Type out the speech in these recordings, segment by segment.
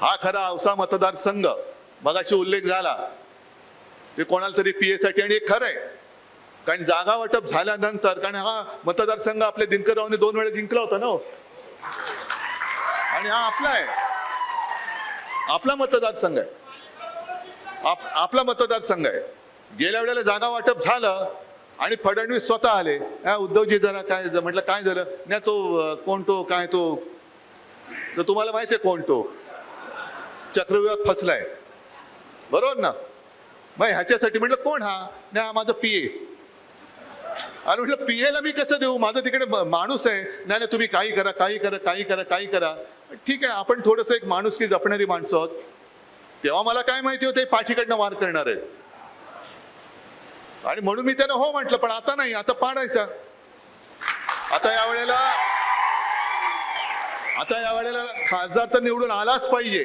हा खरा औसा मतदारसंघ मगाशी उल्लेख झाला ते कोणाला तरी पीए साठी, आणि हे खरं आहे. कारण जागा वाटप झाल्यानंतर, कारण हा मतदारसंघ आपल्या दिनकररावने 2 वेळा जिंकला होता ना हो. आणि हा आपला आहे, आपला मतदारसंघ आहे, आपला मतदारसंघ आहे. गेल्या वेळेला जागा वाटप झालं आणि फडणवीस स्वतः आले. उद्धवजी जरा काय म्हटलं, काय झालं नाही, तो कोण तो काय तो, तर तुम्हाला माहिती आहे कोण तो, चक्रव्यूहात फसलाय, बरोबर ना. मग ह्याच्यासाठी म्हटलं कोण हा, नाही हा माझा पीए. अरे म्हटलं पीएला मी कसं देऊ, माझं तिकडे माणूस आहे. नाही नाही तुम्ही काही करा, काही करा, काही करा, काही करा. ठीक आहे, आपण थोडंसं एक माणुसकी जपणारी माणसं आहोत. तेव्हा मला काय माहिती होते पाठीकडनं वार करणार आहेत, आणि म्हणून मी त्यांना हो म्हटलं. पण आता नाही, आता पाडायचा. आता यावेळेला खासदार तर निवडून आलाच पाहिजे,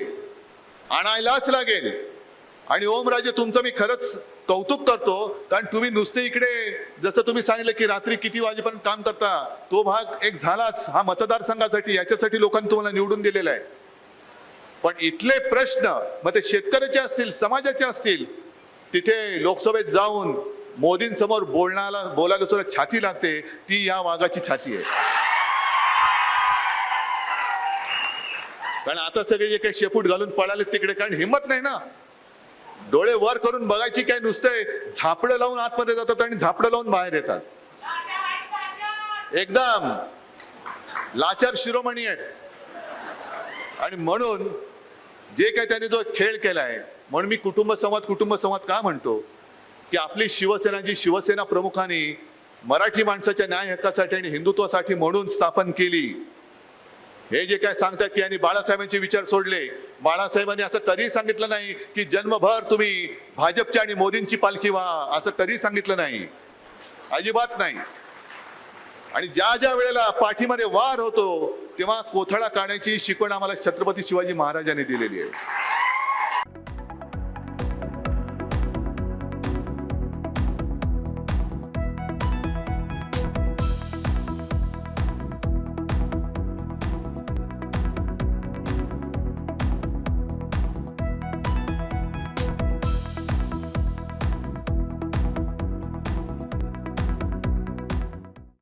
आणायलाच लागेल. आणि ओमराजे तुमचं मी खरंच कौतुक करतो, कारण तुम्ही नुसते इकडे जसं तुम्ही सांगितलं की रात्री किती वाजेपर्यंत काम करता, तो भाग एक झालाच. हा मतदारसंघासाठी, याच्यासाठी लोकांनी तुम्हाला निवडून दिलेला आहे. पण इथले प्रश्न, मग ते शेतकऱ्याचे असतील, समाजाचे असतील, तिथे लोकसभेत जाऊन मोदींसमोर बोलायला सुद्धा छाती लागते. ती या वाघाची छाती आहे. कारण आता सगळे जे काही शेपूट घालून पळाले तिकडे, कारण हिंमत नाही ना. डोळे वर करून बघायची काय, नुसते झापडं लावून आतमध्ये जातात आणि झापडं लावून बाहेर येतात. एकदम लाचार शिरोमणी आहेत. आणि म्हणून जे काही त्यांनी जो खेळ केलाय, म्हणून मी कुटुंब संवाद का म्हणतो, की आपली शिवसेना जी शिवसेना प्रमुखांनी मराठी माणसाच्या न्याय हक्कासाठी आणि हिंदुत्वासाठी म्हणून स्थापन केली, हे जे काय सांगतात की यांनी बाळासाहेबांचे विचार सोडले. बाळासाहेबांनी असं कधीही सांगितलं नाही की जन्मभर तुम्ही भाजपची आणि मोदींची पालखी व्हा, असं कधीही सांगितलं नाही, अजिबात नाही. आणि ज्या ज्या वेळेला पाठीमध्ये वार होतो तेव्हा कोथळा काढण्याची शिकवण आम्हाला छत्रपती शिवाजी महाराजांनी दिलेली आहे.